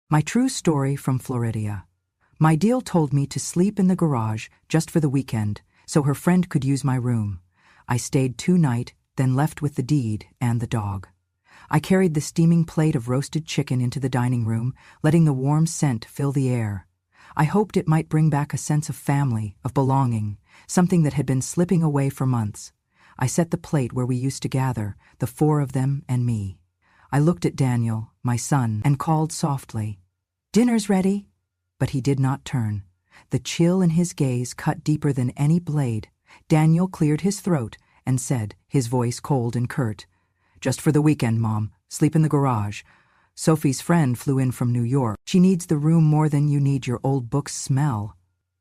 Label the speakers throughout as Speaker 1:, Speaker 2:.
Speaker 1: My true story from Florida. My DIL told me to sleep in the garage just for the weekend, so her friend could use my room. I stayed 2 nights, then left with the deed and the dog. I carried the steaming plate of roasted chicken into the dining room, letting the warm scent fill the air. I hoped it might bring back a sense of family, of belonging, something that had been slipping away for months. I set the plate where we used to gather, the 4 of them and me. I looked at Daniel, my son, and called softly, "Dinner's ready." But he did not turn. The chill in his gaze cut deeper than any blade. Daniel cleared his throat and said, his voice cold and curt, "Just for the weekend, Mom. Sleep in the garage. Sophie's friend flew in from New York. She needs the room more than you need your old book's smell."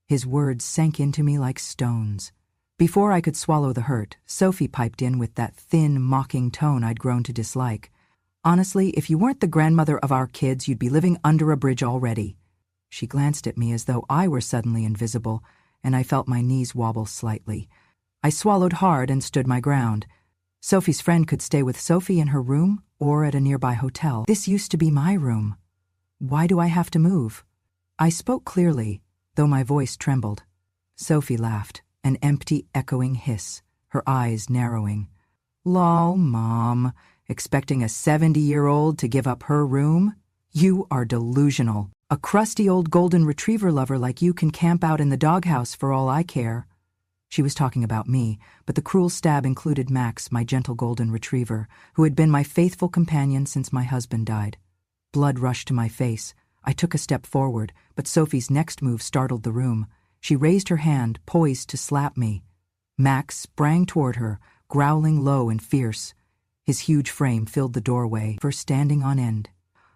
Speaker 1: His words sank into me like stones. Before I could swallow the hurt, Sophie piped in with that thin, mocking tone I'd grown to dislike. "Honestly, if you weren't the grandmother of our kids, you'd be living under a bridge already." She glanced at me as though I were suddenly invisible, and I felt my knees wobble slightly. I swallowed hard and stood my ground. Sophie's friend could stay with Sophie in her room or at a nearby hotel. This used to be my room. Why do I have to move? I spoke clearly, though my voice trembled. Sophie laughed, an empty, echoing hiss, her eyes narrowing. "Lol, Mom. Expecting a 70-year-old to give up her room? You are delusional. A crusty old golden retriever lover like you can camp out in the doghouse for all I care." She was talking about me, but the cruel stab included Max, my gentle golden retriever, who had been my faithful companion since my husband died. Blood rushed to my face. I took a step forward, but Sophie's next move startled the room. She raised her hand, poised to slap me. Max sprang toward her, growling low and fierce. His huge frame filled the doorway, first standing on end.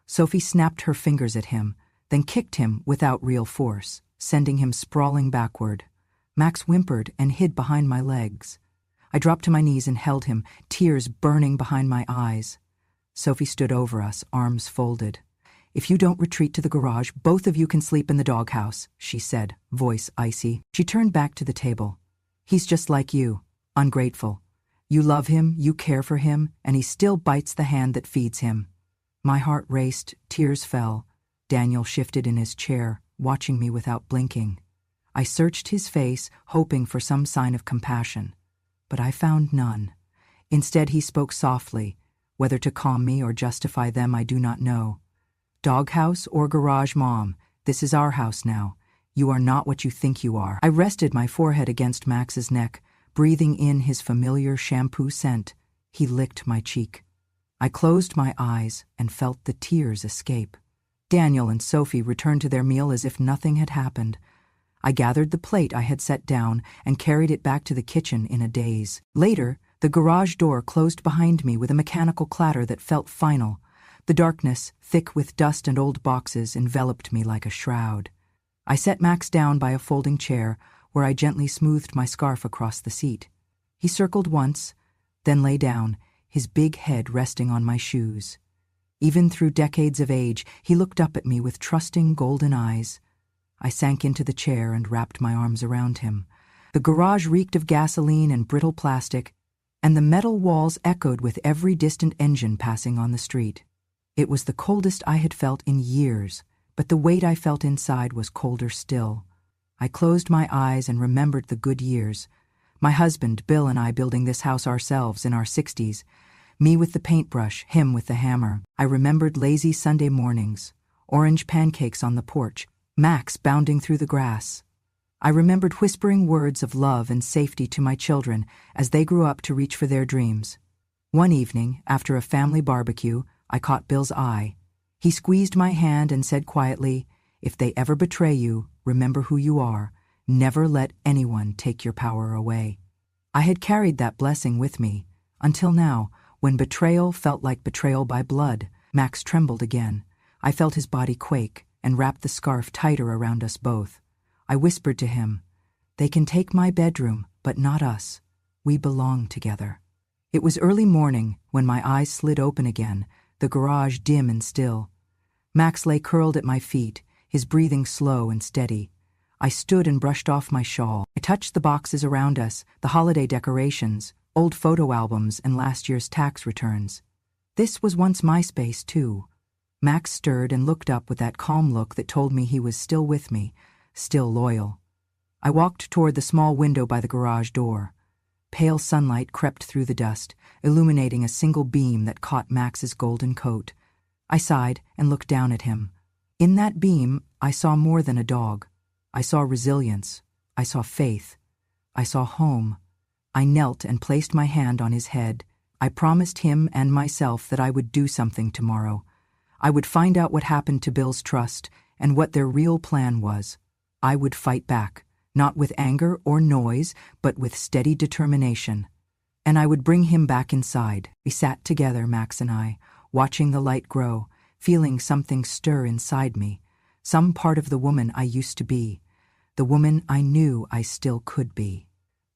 Speaker 1: Sophie snapped her fingers at him, then kicked him without real force, sending him sprawling backward. Max whimpered and hid behind my legs. I dropped to my knees and held him, tears burning behind my eyes. Sophie stood over us, arms folded. "If you don't retreat to the garage, both of you can sleep in the doghouse," she said, voice icy. She turned back to the table. "He's just like you, ungrateful. You love him, you care for him, and he still bites the hand that feeds him." My heart raced, tears fell. Daniel shifted in his chair, watching me without blinking. I searched his face, hoping for some sign of compassion, but I found none. Instead, he spoke softly. Whether to calm me or justify them, I do not know. "Doghouse or garage, Mom, this is our house now. You are not what you think you are." I rested my forehead against Max's neck, breathing in his familiar shampoo scent. He licked my cheek. I closed my eyes and felt the tears escape. Daniel and Sophie returned to their meal as if nothing had happened. I gathered the plate I had set down and carried it back to the kitchen in a daze. Later, the garage door closed behind me with a mechanical clatter that felt final. The darkness, thick with dust and old boxes, enveloped me like a shroud. I set Max down by a folding chair, where I gently smoothed my scarf across the seat. He circled once, then lay down, his big head resting on my shoes. Even through decades of age, he looked up at me with trusting golden eyes. I sank into the chair and wrapped my arms around him. The garage reeked of gasoline and brittle plastic, and the metal walls echoed with every distant engine passing on the street. It was the coldest I had felt in years, but the weight I felt inside was colder still. I closed my eyes and remembered the good years. My husband, Bill, and I building this house ourselves in our 60s. Me with the paintbrush, him with the hammer. I remembered lazy Sunday mornings, orange pancakes on the porch, Max bounding through the grass. I remembered whispering words of love and safety to my children as they grew up to reach for their dreams. One evening, after a family barbecue, I caught Bill's eye. He squeezed my hand and said quietly, "If they ever betray you, remember who you are. Never let anyone take your power away." I had carried that blessing with me, until now, when betrayal felt like betrayal by blood. Max trembled again. I felt his body quake and wrapped the scarf tighter around us both. I whispered to him, "They can take my bedroom, but not us. We belong together." It was early morning when my eyes slid open again, the garage dim and still. Max lay curled at my feet, his breathing slow and steady. I stood and brushed off my shawl. I touched the boxes around us, the holiday decorations, old photo albums, and last year's tax returns. This was once my space, too. Max stirred and looked up with that calm look that told me he was still with me, still loyal. I walked toward the small window by the garage door. Pale sunlight crept through the dust, illuminating a single beam that caught Max's golden coat. I sighed and looked down at him. In that beam, I saw more than a dog. I saw resilience. I saw faith. I saw home. I knelt and placed my hand on his head. I promised him and myself that I would do something tomorrow. I would find out what happened to Bill's trust and what their real plan was. I would fight back, not with anger or noise, but with steady determination. And I would bring him back inside. We sat together, Max and I, watching the light grow, feeling something stir inside me, some part of the woman I used to be, the woman I knew I still could be.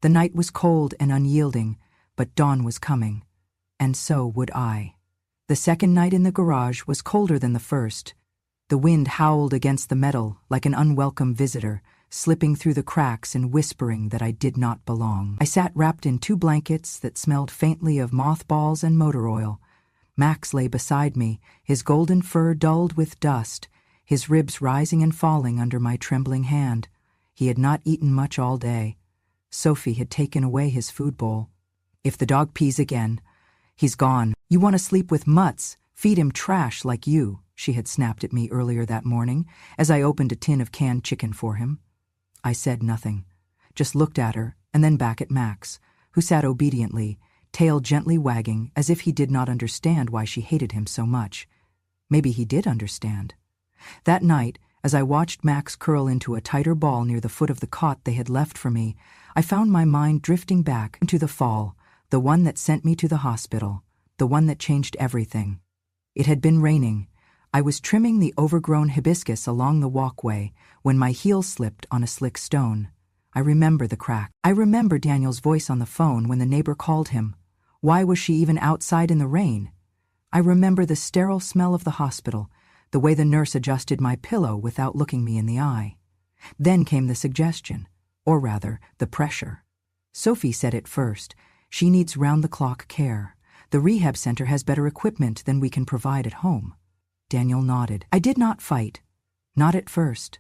Speaker 1: The night was cold and unyielding, but dawn was coming, and so would I. The second night in the garage was colder than the first. The wind howled against the metal like an unwelcome visitor, slipping through the cracks and whispering that I did not belong. I sat wrapped in 2 blankets that smelled faintly of mothballs and motor oil. Max lay beside me, his golden fur dulled with dust, his ribs rising and falling under my trembling hand. He had not eaten much all day. Sophie had taken away his food bowl. If the dog pees again, he's gone. You want to sleep with mutts, feed him trash like you, she had snapped at me earlier that morning as I opened a tin of canned chicken for him. I said nothing, just looked at her and then back at Max, who sat obediently, tail gently wagging as if he did not understand why she hated him so much. Maybe he did understand. That night, as I watched Max curl into a tighter ball near the foot of the cot they had left for me, I found my mind drifting back into the fall, the one that sent me to the hospital, the one that changed everything. It had been raining. I was trimming the overgrown hibiscus along the walkway when my heel slipped on a slick stone. I remember the crack. I remember Daniel's voice on the phone when the neighbor called him. Why was she even outside in the rain? I remember the sterile smell of the hospital, the way the nurse adjusted my pillow without looking me in the eye. Then came the suggestion, or rather, the pressure. Sophie said it first. She needs round-the-clock care. The rehab center has better equipment than we can provide at home. Daniel nodded. I did not fight. Not at first.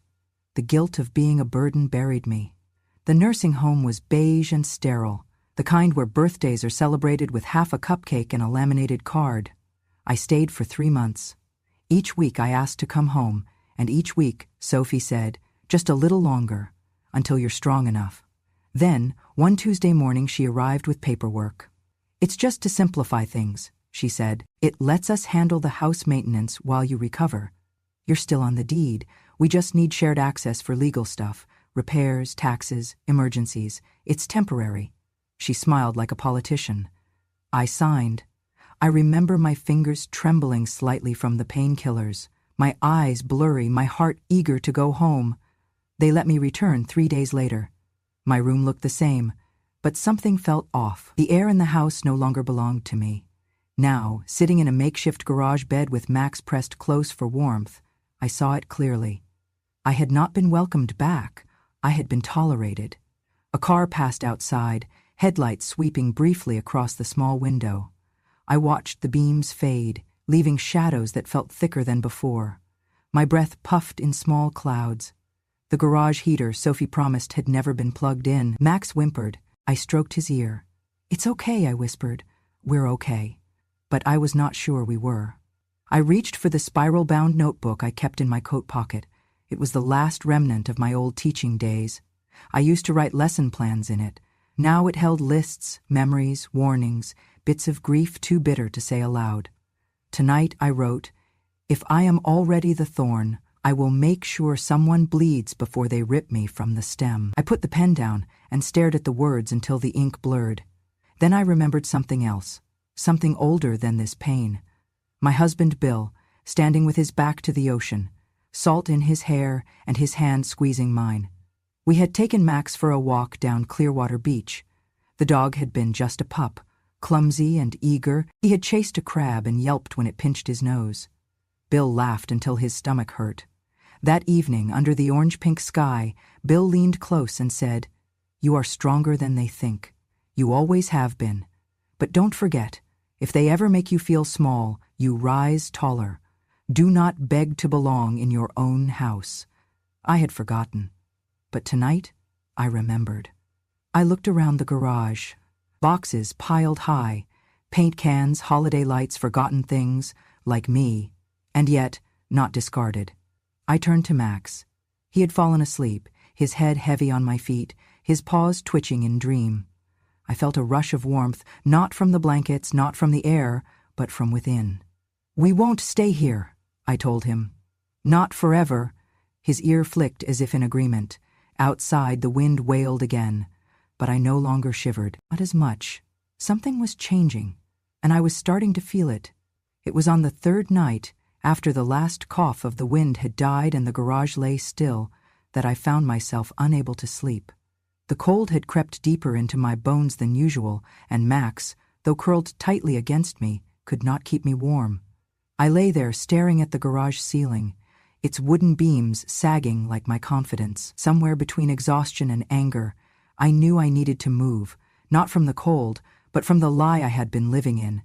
Speaker 1: The guilt of being a burden buried me. The nursing home was beige and sterile, the kind where birthdays are celebrated with half a cupcake and a laminated card. I stayed for 3 months. Each week I asked to come home, and each week, Sophie said, just a little longer, until you're strong enough. Then, one Tuesday morning she arrived with paperwork. It's just to simplify things, she said. It lets us handle the house maintenance while you recover. You're still on the deed. We just need shared access for legal stuff, repairs, taxes, emergencies. It's temporary. She smiled like a politician. I signed. I remember my fingers trembling slightly from the painkillers, my eyes blurry, my heart eager to go home. They let me return 3 days later. My room looked the same, but something felt off. The air in the house no longer belonged to me. Now, sitting in a makeshift garage bed with Max pressed close for warmth, I saw it clearly. I had not been welcomed back. I had been tolerated. A car passed outside, headlights sweeping briefly across the small window. I watched the beams fade, leaving shadows that felt thicker than before. My breath puffed in small clouds. The garage heater Sophie promised had never been plugged in. Max whimpered. I stroked his ear. It's okay, I whispered. We're okay. But I was not sure we were. I reached for the spiral-bound notebook I kept in my coat pocket. It was the last remnant of my old teaching days. I used to write lesson plans in it. Now it held lists, memories, warnings, bits of grief too bitter to say aloud. Tonight I wrote, if I am already the thorn, I will make sure someone bleeds before they rip me from the stem. I put the pen down and stared at the words until the ink blurred. Then I remembered something else, something older than this pain. My husband Bill, standing with his back to the ocean, salt in his hair and his hand squeezing mine. We had taken Max for a walk down Clearwater Beach. The dog had been just a pup, clumsy and eager. He had chased a crab and yelped when it pinched his nose. Bill laughed until his stomach hurt. That evening, under the orange-pink sky, Bill leaned close and said, "You are stronger than they think. You always have been. But don't forget, if they ever make you feel small, you rise taller. Do not beg to belong in your own house. I had forgotten, but tonight I remembered. I looked around the garage. Boxes piled high, paint cans, holiday lights, forgotten things, like me, and yet not discarded. I turned to Max. He had fallen asleep, his head heavy on my feet, his paws twitching in dream. I felt a rush of warmth, not from the blankets, not from the air, but from within. "We won't stay here," I told him. "Not forever." His ear flicked as if in agreement. Outside, the wind wailed again, but I no longer shivered. Not as much. Something was changing, and I was starting to feel it. It was on the third night, after the last cough of the wind had died and the garage lay still, that I found myself unable to sleep. The cold had crept deeper into my bones than usual, and Max, though curled tightly against me, could not keep me warm. I lay there staring at the garage ceiling, its wooden beams sagging like my confidence. Somewhere between exhaustion and anger, I knew I needed to move, not from the cold, but from the lie I had been living in.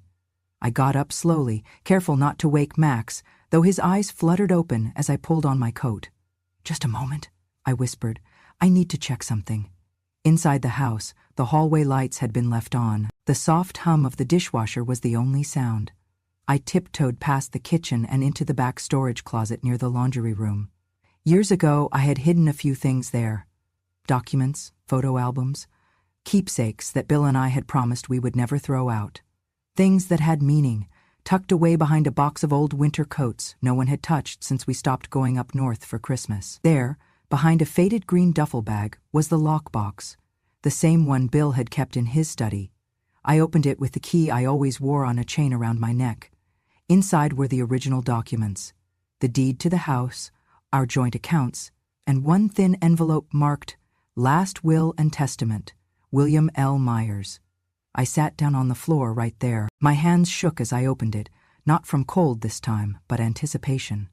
Speaker 1: I got up slowly, careful not to wake Max, though his eyes fluttered open as I pulled on my coat. "Just a moment," I whispered. "I need to check something." Inside the house, the hallway lights had been left on. The soft hum of the dishwasher was the only sound. I tiptoed past the kitchen and into the back storage closet near the laundry room. Years ago, I had hidden a few things there. Documents, photo albums, keepsakes that Bill and I had promised we would never throw out. Things that had meaning, tucked away behind a box of old winter coats no one had touched since we stopped going up north for Christmas. There, behind a faded green duffel bag, was the lockbox, the same one Bill had kept in his study. I opened it with the key I always wore on a chain around my neck. Inside were the original documents, the deed to the house, our joint accounts, and one thin envelope marked Last Will and Testament, William L. Myers. I sat down on the floor right there. My hands shook as I opened it, not from cold this time, but anticipation.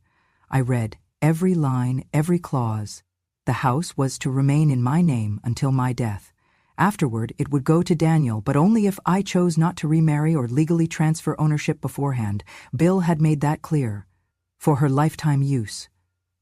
Speaker 1: I read every line, every clause. The house was to remain in my name until my death. Afterward, it would go to Daniel, but only if I chose not to remarry or legally transfer ownership beforehand. Bill had made that clear. For her lifetime use.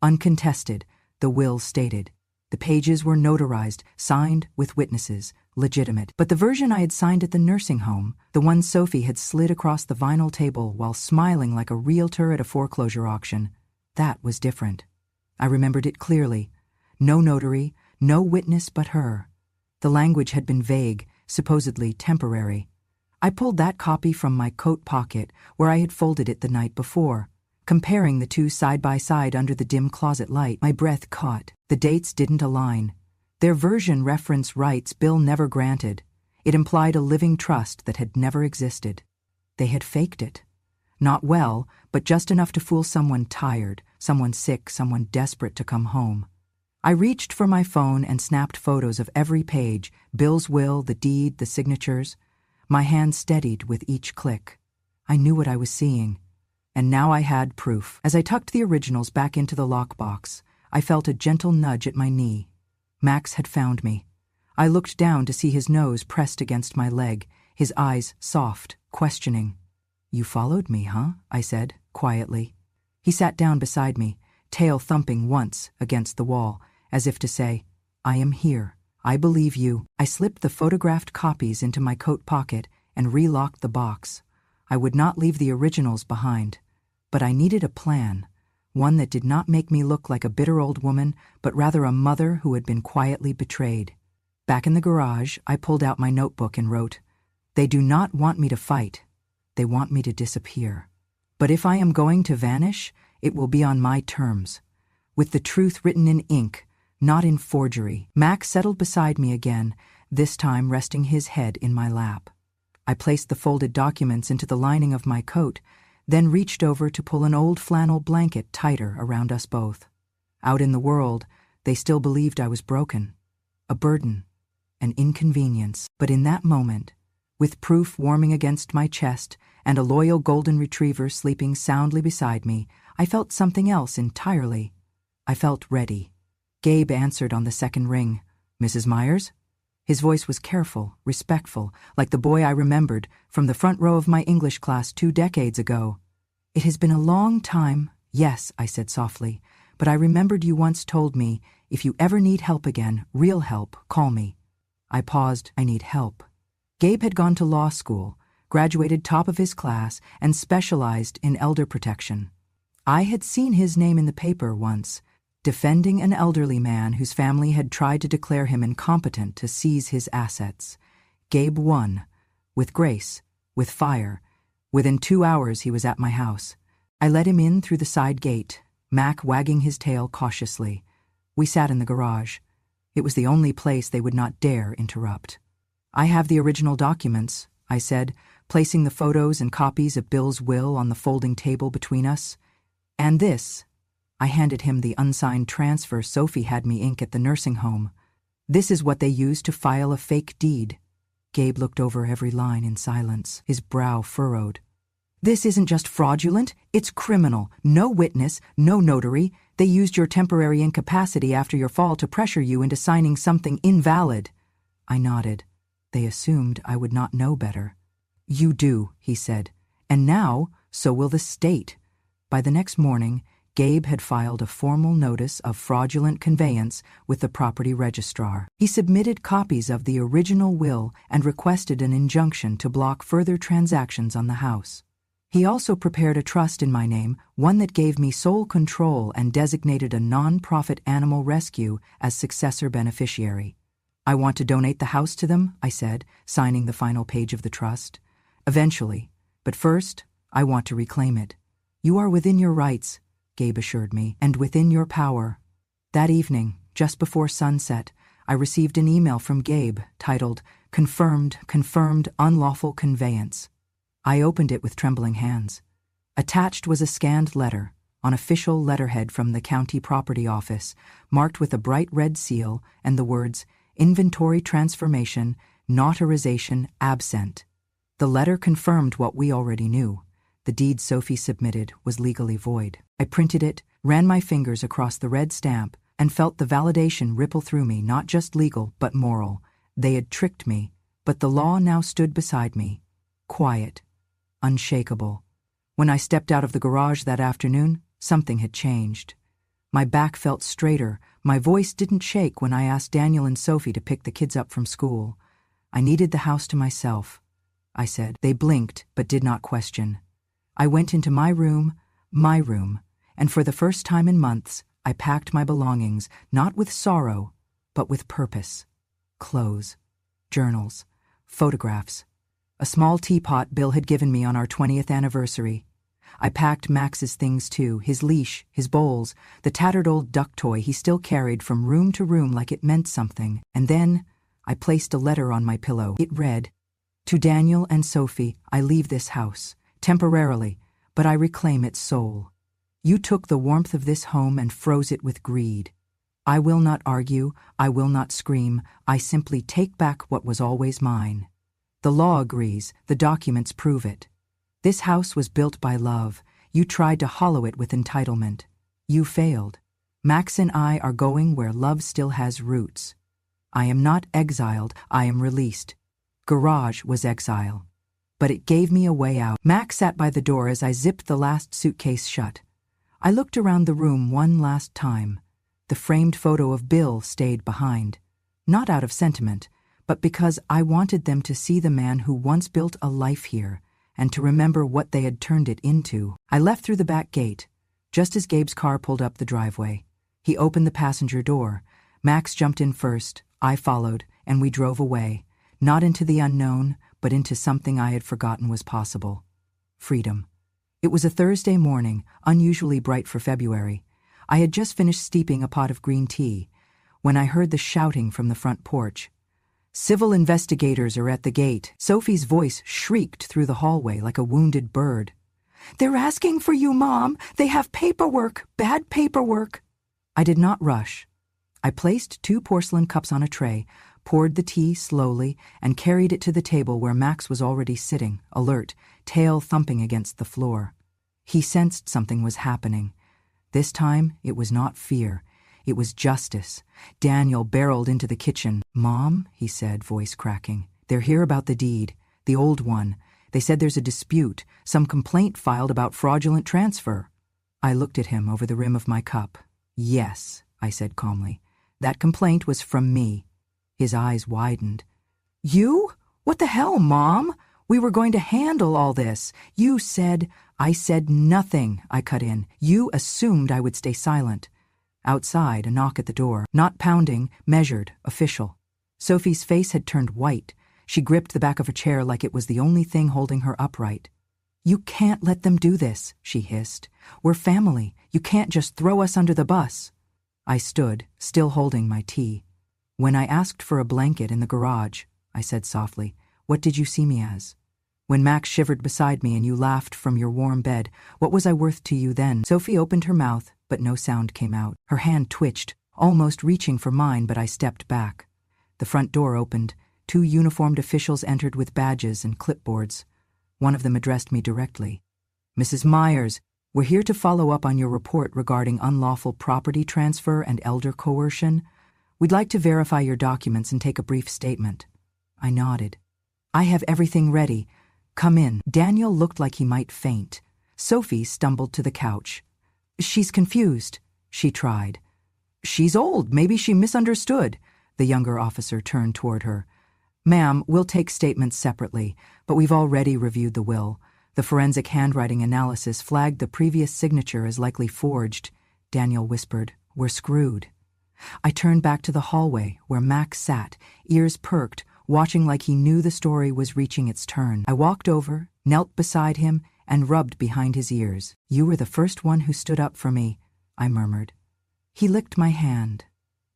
Speaker 1: Uncontested, the will stated. The pages were notarized, signed with witnesses, legitimate. But the version I had signed at the nursing home, the one Sophie had slid across the vinyl table while smiling like a realtor at a foreclosure auction, that was different. I remembered it clearly. No notary, no witness but her. The language had been vague, supposedly temporary. I pulled that copy from my coat pocket where I had folded it the night before. Comparing the two side by side under the dim closet light, my breath caught. The dates didn't align. Their version referenced rights Bill never granted. It implied a living trust that had never existed. They had faked it. Not well, but just enough to fool someone tired, someone sick, someone desperate to come home. I reached for my phone and snapped photos of every page, Bill's will, the deed, the signatures. My hand steadied with each click. I knew what I was seeing. And now I had proof. As I tucked the originals back into the lockbox, I felt a gentle nudge at my knee. Max had found me. I looked down to see his nose pressed against my leg, his eyes soft, questioning. "You followed me, huh?" I said, quietly. He sat down beside me, tail thumping once against the wall, as if to say, "I am here. I believe you." I slipped the photographed copies into my coat pocket and relocked the box. I would not leave the originals behind. But I needed a plan, one that did not make me look like a bitter old woman, but rather a mother who had been quietly betrayed. Back in the garage, I pulled out my notebook and wrote, "They do not want me to fight. They want me to disappear. But if I am going to vanish, it will be on my terms, with the truth written in ink, not in forgery." Max settled beside me again, this time resting his head in my lap. I placed the folded documents into the lining of my coat, then reached over to pull an old flannel blanket tighter around us both. Out in the world, they still believed I was broken, a burden, an inconvenience. But in that moment, with proof warming against my chest and a loyal golden retriever sleeping soundly beside me, I felt something else entirely. I felt ready. Gabe answered on the second ring. "Mrs. Myers?" His voice was careful, respectful, like the boy I remembered from the front row of my English class 2 decades ago. It has been a long time. Yes, I said softly, but I remembered you once told me, if you ever need help again, real help, call me. I paused. I need help. Gabe had gone to law school, graduated top of his class, and specialized in elder protection. I had seen his name in the paper once, defending an elderly man whose family had tried to declare him incompetent to seize his assets. Gabe won, with grace, with fire. Within 2 hours he was at my house. I let him in through the side gate, Mac wagging his tail cautiously. We sat in the garage. It was the only place they would not dare interrupt. I have the original documents, I said, placing the photos and copies of Bill's will on the folding table between us. And this. I handed him the unsigned transfer Sophie had me ink at the nursing home. This is what they used to file a fake deed. Gabe looked over every line in silence, his brow furrowed. This isn't just fraudulent, it's criminal. No witness, no notary. They used your temporary incapacity after your fall to pressure you into signing something invalid. I nodded. They assumed I would not know better. You do, he said. And now, so will the state. By the next morning, Gabe had filed a formal notice of fraudulent conveyance with the property registrar. He submitted copies of the original will and requested an injunction to block further transactions on the house. He also prepared a trust in my name, one that gave me sole control and designated a non-profit animal rescue as successor beneficiary. I want to donate the house to them, I said, signing the final page of the trust. Eventually, but first, I want to reclaim it. You are within your rights, Gabe assured me, and within your power. That evening, just before sunset, I received an email from Gabe titled, Confirmed, Unlawful Conveyance. I opened it with trembling hands. Attached was a scanned letter, on official letterhead from the county property office, marked with a bright red seal and the words, Inventory Transformation, Notarization Absent. The letter confirmed what we already knew. The deed Sophie submitted was legally void. I printed it, ran my fingers across the red stamp, and felt the validation ripple through me, not just legal, but moral. They had tricked me, but the law now stood beside me, quiet, unshakable. When I stepped out of the garage that afternoon, something had changed. My back felt straighter, my voice didn't shake when I asked Daniel and Sophie to pick the kids up from school. I needed the house to myself, I said. They blinked, but did not question. I went into my room, and for the first time in months, I packed my belongings, not with sorrow, but with purpose. Clothes, journals, photographs, a small teapot Bill had given me on our 20th anniversary. I packed Max's things too, his leash, his bowls, the tattered old duck toy he still carried from room to room like it meant something. And then I placed a letter on my pillow. It read, To Daniel and Sophie, I leave this house, temporarily, but I reclaim its soul. You took the warmth of this home and froze it with greed. I will not argue, I will not scream, I simply take back what was always mine. The law agrees, the documents prove it. This house was built by love. You tried to hollow it with entitlement. You failed. Max and I are going where love still has roots. I am not exiled, I am released. Garage was exile. But it gave me a way out. Max sat by the door as I zipped the last suitcase shut. I looked around the room one last time. The framed photo of Bill stayed behind. Not out of sentiment, but because I wanted them to see the man who once built a life here, and to remember what they had turned it into. I left through the back gate, just as Gabe's car pulled up the driveway. He opened the passenger door. Max jumped in first, I followed, and we drove away, not into the unknown, but into something I had forgotten was possible. Freedom. It was a Thursday morning, unusually bright for February. I had just finished steeping a pot of green tea, when I heard the shouting from the front porch. Civil investigators are at the gate. Sophie's voice shrieked through the hallway like a wounded bird. They're asking for you, Mom. They have paperwork, bad paperwork. I did not rush. I placed 2 porcelain cups on a tray, poured the tea slowly, and carried it to the table where Max was already sitting, alert, tail thumping against the floor. He sensed something was happening. This time, it was not fear. It was justice. Daniel barreled into the kitchen. Mom, he said, voice cracking, they're here about the deed, the old one. They said there's a dispute, some complaint filed about fraudulent transfer. I looked at him over the rim of my cup. Yes, I said calmly. That complaint was from me. His eyes widened. You? What the hell, Mom? We were going to handle all this. You said— I said nothing, I cut in. You assumed I would stay silent. Outside, a knock at the door. Not pounding, measured, official. Sophie's face had turned white. She gripped the back of her chair like it was the only thing holding her upright. You can't let them do this, she hissed. We're family. You can't just throw us under the bus. I stood, still holding my tea. When I asked for a blanket in the garage, I said softly, what did you see me as? When Max shivered beside me and you laughed from your warm bed, what was I worth to you then? Sophie opened her mouth, but no sound came out. Her hand twitched, almost reaching for mine, but I stepped back. The front door opened. 2 uniformed officials entered with badges and clipboards. One of them addressed me directly. Mrs. Myers, we're here to follow up on your report regarding unlawful property transfer and elder coercion. We'd like to verify your documents and take a brief statement. I nodded. I have everything ready. Come in. Daniel looked like he might faint. Sophie stumbled to the couch. She's confused, she tried. She's old. Maybe she misunderstood. The younger officer turned toward her. Ma'am, we'll take statements separately, but we've already reviewed the will. The forensic handwriting analysis flagged the previous signature as likely forged. Daniel whispered, We're screwed. I turned back to the hallway where Max sat, ears perked, watching like he knew the story was reaching its turn. I walked over, knelt beside him, and rubbed behind his ears. You were the first one who stood up for me, I murmured. He licked my hand.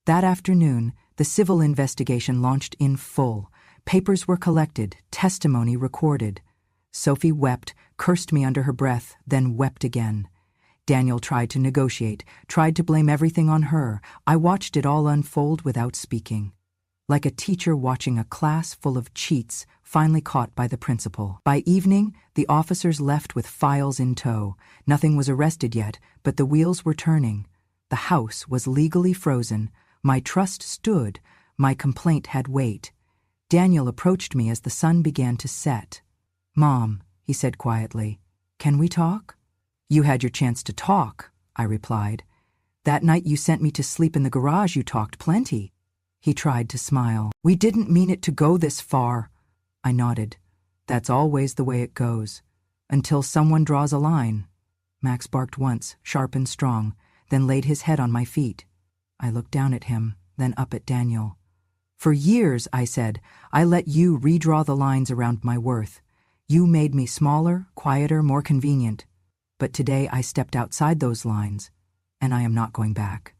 Speaker 1: That afternoon, the civil investigation launched in full. Papers were collected, testimony recorded. Sophie wept, cursed me under her breath, then wept again. Daniel tried to negotiate, tried to blame everything on her. I watched it all unfold without speaking. Like a teacher watching a class full of cheats, finally caught by the principal. By evening, the officers left with files in tow. Nothing was arrested yet, but the wheels were turning. The house was legally frozen. My trust stood. My complaint had weight. Daniel approached me as the sun began to set. Mom, he said quietly, can we talk? You had your chance to talk, I replied. That night you sent me to sleep in the garage, you talked plenty. He tried to smile. We didn't mean it to go this far. I nodded. That's always the way it goes. Until someone draws a line. Max barked once, sharp and strong, then laid his head on my feet. I looked down at him, then up at Daniel. For years, I said, I let you redraw the lines around my worth. You made me smaller, quieter, more convenient. But today I stepped outside those lines, and I am not going back.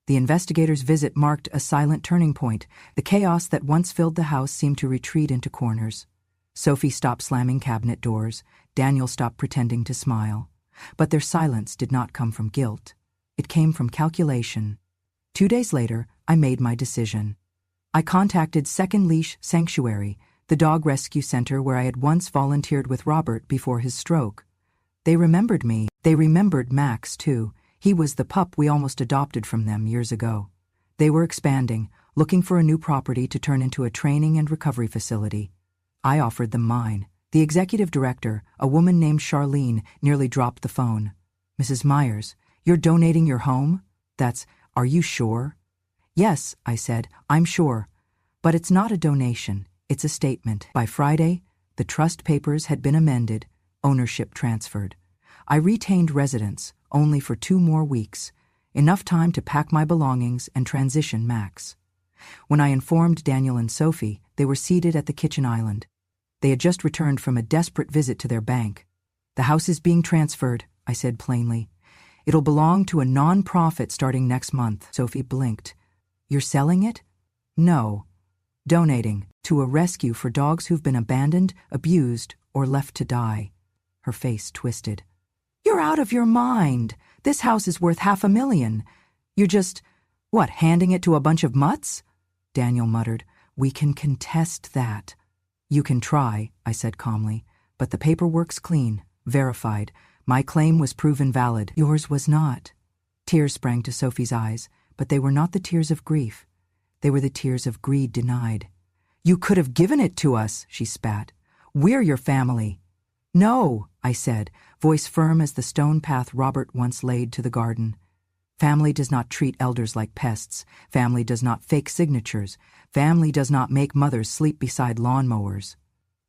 Speaker 1: The investigator's visit marked a silent turning point. The chaos that once filled the house seemed to retreat into corners. Sophie stopped slamming cabinet doors. Daniel stopped pretending to smile. But their silence did not come from guilt. It came from calculation. 2 days later, I made my decision. I contacted Second Leash Sanctuary, the dog rescue center where I had once volunteered with Robert before his stroke. They remembered me. They remembered Max, too. He was the pup we almost adopted from them years ago. They were expanding, looking for a new property to turn into a training and recovery facility. I offered them mine. The executive director, a woman named Charlene, nearly dropped the phone. Mrs. Myers, you're donating your home? Are you sure? Yes, I said, I'm sure. But it's not a donation, it's a statement. By Friday, the trust papers had been amended, ownership transferred. I retained residence, only for 2 more weeks, enough time to pack my belongings and transition Max. When I informed Daniel and Sophie, they were seated at the kitchen island. They had just returned from a desperate visit to their bank. The house is being transferred, I said plainly. It'll belong to a non-profit starting next month. Sophie blinked. You're selling it? No. Donating to a rescue for dogs who've been abandoned, abused, or left to die. Her face twisted. You're out of your mind. This house is worth $500,000. You're just, handing it to a bunch of mutts? Daniel muttered. We can contest that. You can try, I said calmly, but the paperwork's clean, verified. My claim was proven valid. Yours was not. Tears sprang to Sophie's eyes, but they were not the tears of grief. They were the tears of greed denied. You could have given it to us, she spat. We're your family. No, I said, voice firm as the stone path Robert once laid to the garden. Family does not treat elders like pests. Family does not fake signatures. Family does not make mothers sleep beside lawnmowers.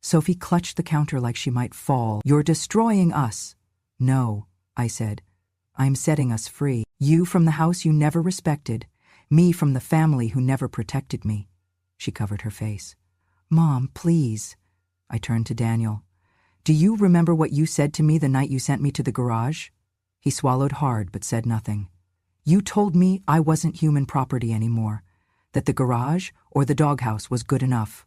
Speaker 1: Sophie clutched the counter like she might fall. You're destroying us. No, I said. I'm setting us free. You from the house you never respected. Me from the family who never protected me. She covered her face. Mom, please. I turned to Daniel. Do you remember what you said to me the night you sent me to the garage? He swallowed hard but said nothing. You told me I wasn't human property anymore, that the garage or the doghouse was good enough.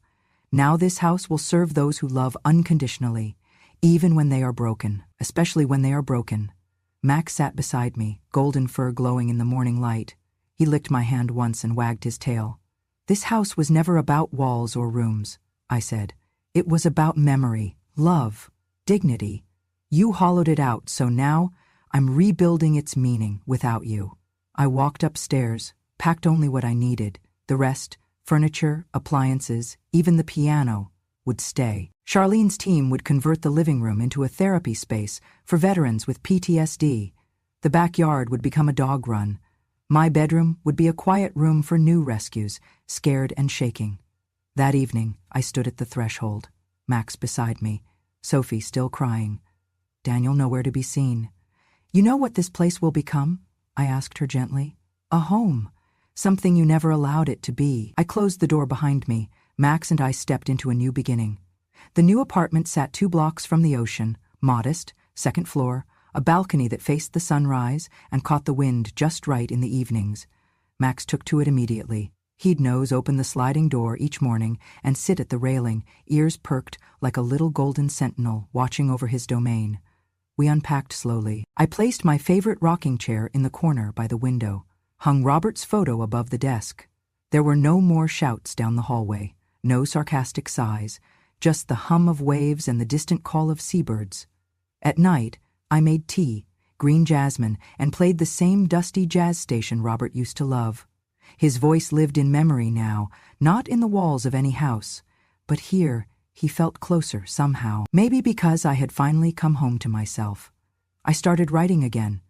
Speaker 1: Now this house will serve those who love unconditionally, even when they are broken, especially when they are broken. Max sat beside me, golden fur glowing in the morning light. He licked my hand once and wagged his tail. This house was never about walls or rooms, I said. It was about memory, love, dignity. You hollowed it out, so now I'm rebuilding its meaning without you. I walked upstairs, packed only what I needed. The rest, furniture, appliances, even the piano, would stay. Charlene's team would convert the living room into a therapy space for veterans with PTSD. The backyard would become a dog run. My bedroom would be a quiet room for new rescues, scared and shaking. That evening, I stood at the threshold, Max beside me, Sophie still crying. Daniel nowhere to be seen. You know what this place will become? I asked her gently. A home. Something you never allowed it to be. I closed the door behind me. Max and I stepped into a new beginning. The new apartment sat 2 blocks from the ocean, modest, second floor, a balcony that faced the sunrise and caught the wind just right in the evenings. Max took to it immediately. He'd nose open the sliding door each morning and sit at the railing, ears perked like a little golden sentinel watching over his domain. We unpacked slowly. I placed my favorite rocking chair in the corner by the window, hung Robert's photo above the desk. There were no more shouts down the hallway, no sarcastic sighs, just the hum of waves and the distant call of seabirds. At night, I made tea, green jasmine, and played the same dusty jazz station Robert used to love. His voice lived in memory now, not in the walls of any house, but here he felt closer somehow. Maybe because I had finally come home to myself. I started writing again.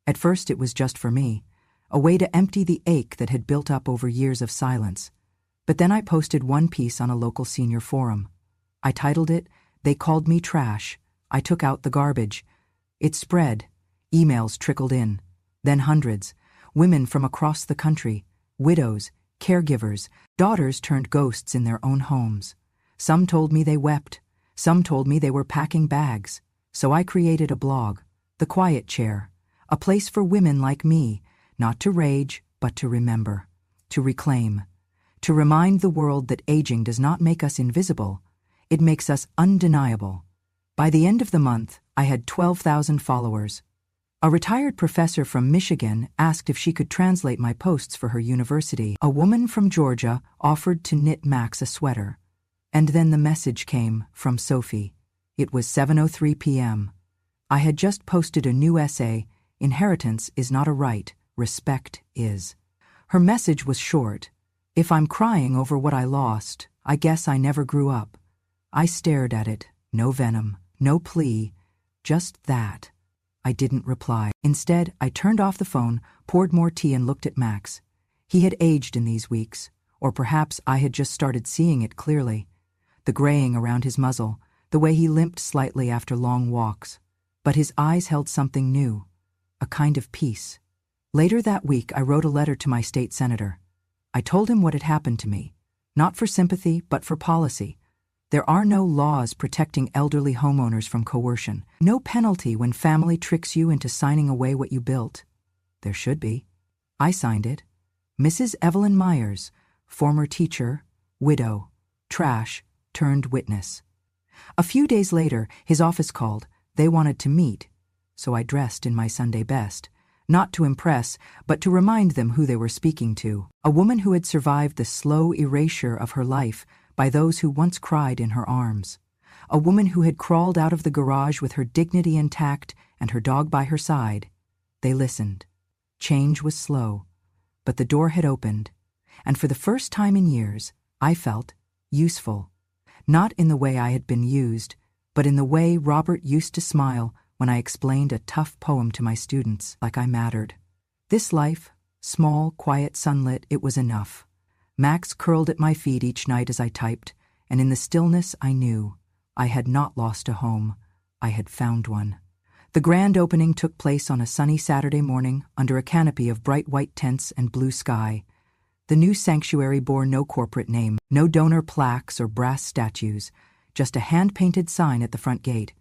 Speaker 1: At first it was just for me, a way to empty the ache that had built up over years of silence. But then I posted one piece on a local senior forum. I titled it, They Called Me Trash. I took out the garbage. It spread. Emails trickled in. Then hundreds. Women from across the country. Widows, caregivers, daughters turned ghosts in their own homes. Some told me they wept. Some told me they were packing bags. So I created a blog, The Quiet Chair, a place for women like me, not to rage, but to remember, to reclaim, to remind the world that aging does not make us invisible. It makes us undeniable. By the end of the month, I had 12,000 followers. A retired professor from Michigan asked if she could translate my posts for her university. A woman from Georgia offered to knit Max a sweater. And then the message came from Sophie. It was 7:03 p.m. I had just posted a new essay, Inheritance is not a right, respect is. Her message was short. If I'm crying over what I lost, I guess I never grew up. I stared at it, no venom, no plea, just that. I didn't reply. Instead, I turned off the phone, poured more tea and looked at Max. He had aged in these weeks, or perhaps I had just started seeing it clearly. The graying around his muzzle, the way he limped slightly after long walks. But his eyes held something new, a kind of peace. Later that week, I wrote a letter to my state senator. I told him what had happened to me, not for sympathy, but for policy. There are no laws protecting elderly homeowners from coercion, no penalty when family tricks you into signing away what you built. There should be. I signed it. Mrs. Evelyn Myers, former teacher, widow, trash, turned witness. A few days later, his office called. They wanted to meet, so I dressed in my Sunday best, not to impress, but to remind them who they were speaking to, a woman who had survived the slow erasure of her life by those who once cried in her arms, a woman who had crawled out of the garage with her dignity intact and her dog by her side. They listened. Change was slow, but the door had opened, and for the first time in years, I felt useful. Not in the way I had been used, but in the way Robert used to smile when I explained a tough poem to my students, like I mattered. This life, small, quiet, sunlit, it was enough. Max curled at my feet each night as I typed, and in the stillness I knew I had not lost a home, I had found one. The grand opening took place on a sunny Saturday morning under a canopy of bright white tents and blue sky. The new sanctuary bore no corporate name, no donor plaques or brass statues, just a hand-painted sign at the front gate.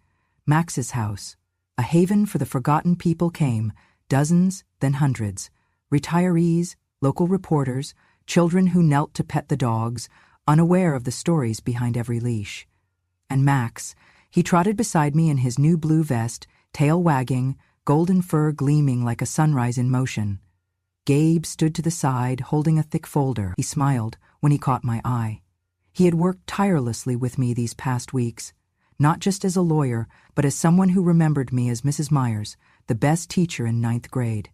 Speaker 1: Max's house, a haven for the forgotten people, came, dozens, then hundreds. Retirees, local reporters, children who knelt to pet the dogs, unaware of the stories behind every leash. And Max, he trotted beside me in his new blue vest, tail wagging, golden fur gleaming like a sunrise in motion. Gabe stood to the side, holding a thick folder. He smiled when he caught my eye. He had worked tirelessly with me these past weeks, not just as a lawyer, but as someone who remembered me as Mrs. Myers, the best teacher in 9th grade.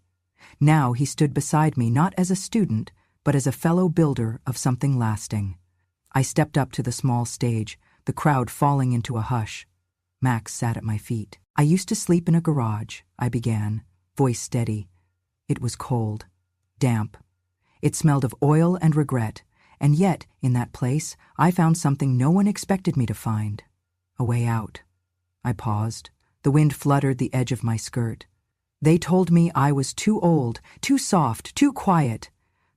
Speaker 1: Now he stood beside me not as a student, but as a fellow builder of something lasting. I stepped up to the small stage, the crowd falling into a hush. Max sat at my feet. I used to sleep in a garage, I began, voice steady. It was cold, damp. It smelled of oil and regret, and yet, in that place, I found something no one expected me to find. A way out. I paused. The wind fluttered the edge of my skirt. They told me I was too old, too soft, too quiet.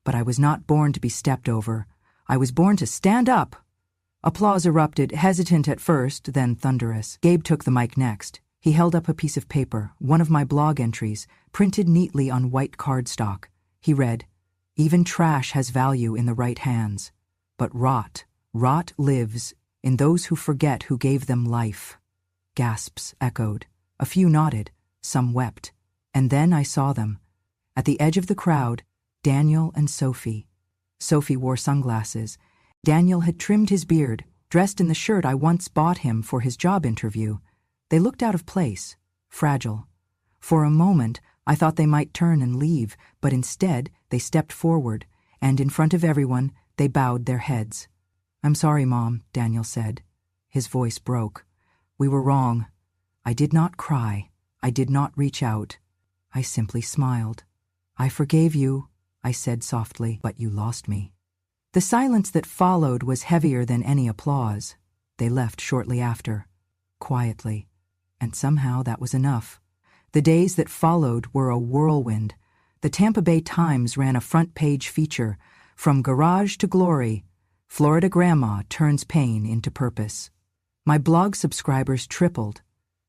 Speaker 1: But I was not born to be stepped over. I was born to stand up. Applause erupted, hesitant at first, then thunderous. Gabe took the mic next. He held up a piece of paper, one of my blog entries, printed neatly on white cardstock. He read, "Even trash has value in the right hands. But rot lives in those who forget who gave them life." Gasps echoed. A few nodded. Some wept. And then I saw them. At the edge of the crowd, Daniel and Sophie. Sophie wore sunglasses. Daniel had trimmed his beard, dressed in the shirt I once bought him for his job interview. They looked out of place, fragile. For a moment, I thought they might turn and leave, but instead they stepped forward, and in front of everyone, they bowed their heads. "I'm sorry, Mom," Daniel said. His voice broke. "We were wrong. I did not cry. I did not reach out. I simply smiled. I forgave you," I said softly, "but you lost me." The silence that followed was heavier than any applause. They left shortly after, quietly, and somehow that was enough. The days that followed were a whirlwind. The Tampa Bay Times ran a front-page feature, "From Garage to Glory, Florida Grandma Turns Pain into Purpose." My blog subscribers tripled.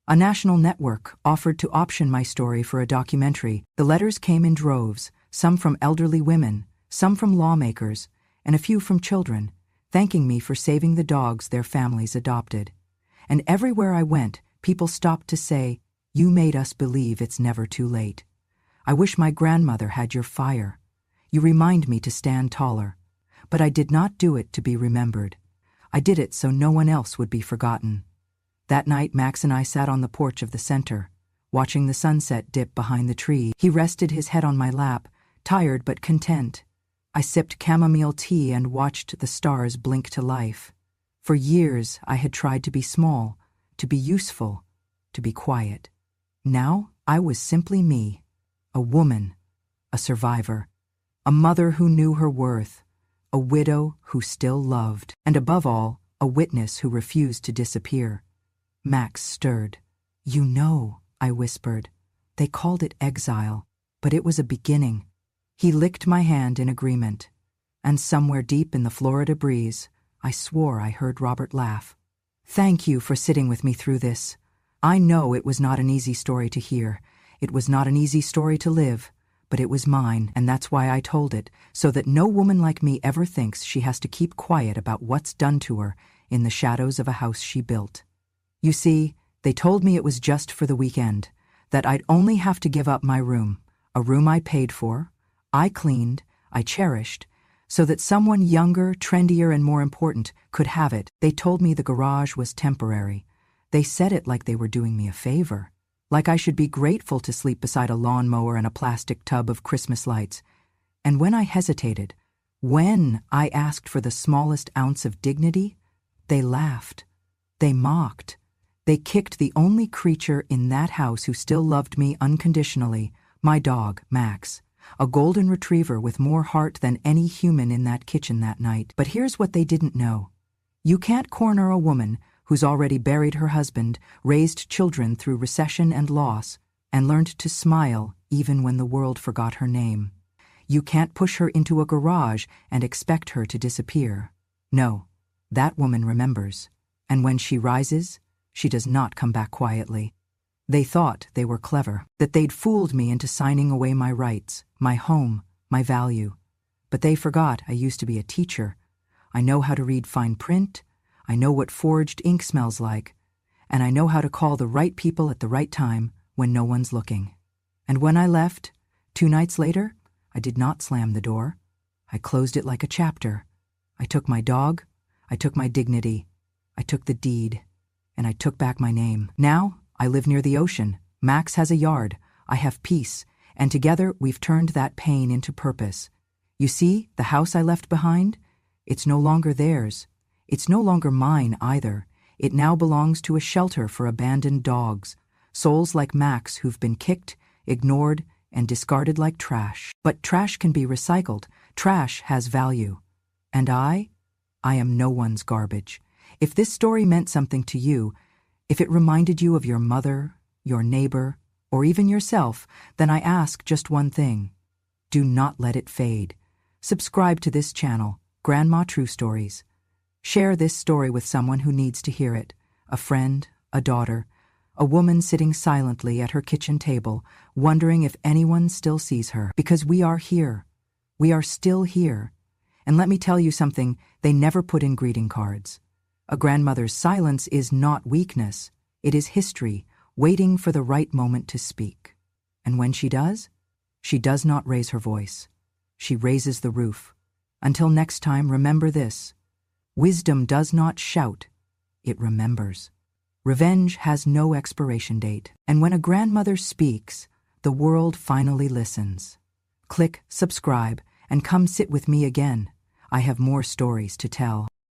Speaker 1: A national network offered to option my story for a documentary. The letters came in droves, some from elderly women, some from lawmakers, and a few from children, thanking me for saving the dogs their families adopted. And everywhere I went, people stopped to say, "You made us believe it's never too late. I wish my grandmother had your fire. You remind me to stand taller." But I did not do it to be remembered. I did it so no one else would be forgotten. That night, Max and I sat on the porch of the center, watching the sunset dip behind the tree. He rested his head on my lap, tired but content. I sipped chamomile tea and watched the stars blink to life. For years, I had tried to be small, to be useful, to be quiet. Now, I was simply me, a woman, a survivor, a mother who knew her worth, a widow who still loved, and above all, a witness who refused to disappear. Max stirred. "You know," I whispered. "They called it exile, but it was a beginning." He licked my hand in agreement. And somewhere deep in the Florida breeze, I swore I heard Robert laugh. "Thank you for sitting with me through this. I know it was not an easy story to hear. It was not an easy story to live, but it was mine, and that's why I told it, so that no woman like me ever thinks she has to keep quiet about what's done to her in the shadows of a house she built. You see, they told me it was just for the weekend, that I'd only have to give up my room, a room I paid for, I cleaned, I cherished, so that someone younger, trendier, and more important could have it. They told me the garage was temporary. They said it like they were doing me a favor, like I should be grateful to sleep beside a lawnmower and a plastic tub of Christmas lights. And when I hesitated, when I asked for the smallest ounce of dignity, they laughed. They mocked. They kicked the only creature in that house who still loved me unconditionally, my dog, Max, a golden retriever with more heart than any human in that kitchen that night. But here's what they didn't know. You can't corner a woman who's already buried her husband, raised children through recession and loss, and learned to smile even when the world forgot her name. You can't push her into a garage and expect her to disappear. No, that woman remembers. And when she rises, she does not come back quietly. They thought they were clever, that they'd fooled me into signing away my rights, my home, my value. But they forgot I used to be a teacher. I know how to read fine print, I know what forged ink smells like, and I know how to call the right people at the right time when no one's looking. And when I left, 2 nights later, I did not slam the door. I closed it like a chapter. I took my dog, I took my dignity, I took the deed, and I took back my name. Now, I live near the ocean. Max has a yard. I have peace. And together, we've turned that pain into purpose. You see, the house I left behind? It's no longer theirs. It's no longer mine either. It now belongs to a shelter for abandoned dogs, souls like Max who've been kicked, ignored, and discarded like trash. But trash can be recycled. Trash has value. And I am no one's garbage. If this story meant something to you, if it reminded you of your mother, your neighbor, or even yourself, then I ask just one thing. Do not let it fade. Subscribe to this channel, Grandma True Stories. Share this story with someone who needs to hear it, a friend, a daughter, a woman sitting silently at her kitchen table, wondering if anyone still sees her. Because we are here. We are still here. And let me tell you something, they never put in greeting cards. A grandmother's silence is not weakness. It is history, waiting for the right moment to speak. And when she does not raise her voice. She raises the roof. Until next time, remember this. Wisdom does not shout, it remembers. Revenge has no expiration date. And when a grandmother speaks, the world finally listens. Click subscribe and come sit with me again. I have more stories to tell.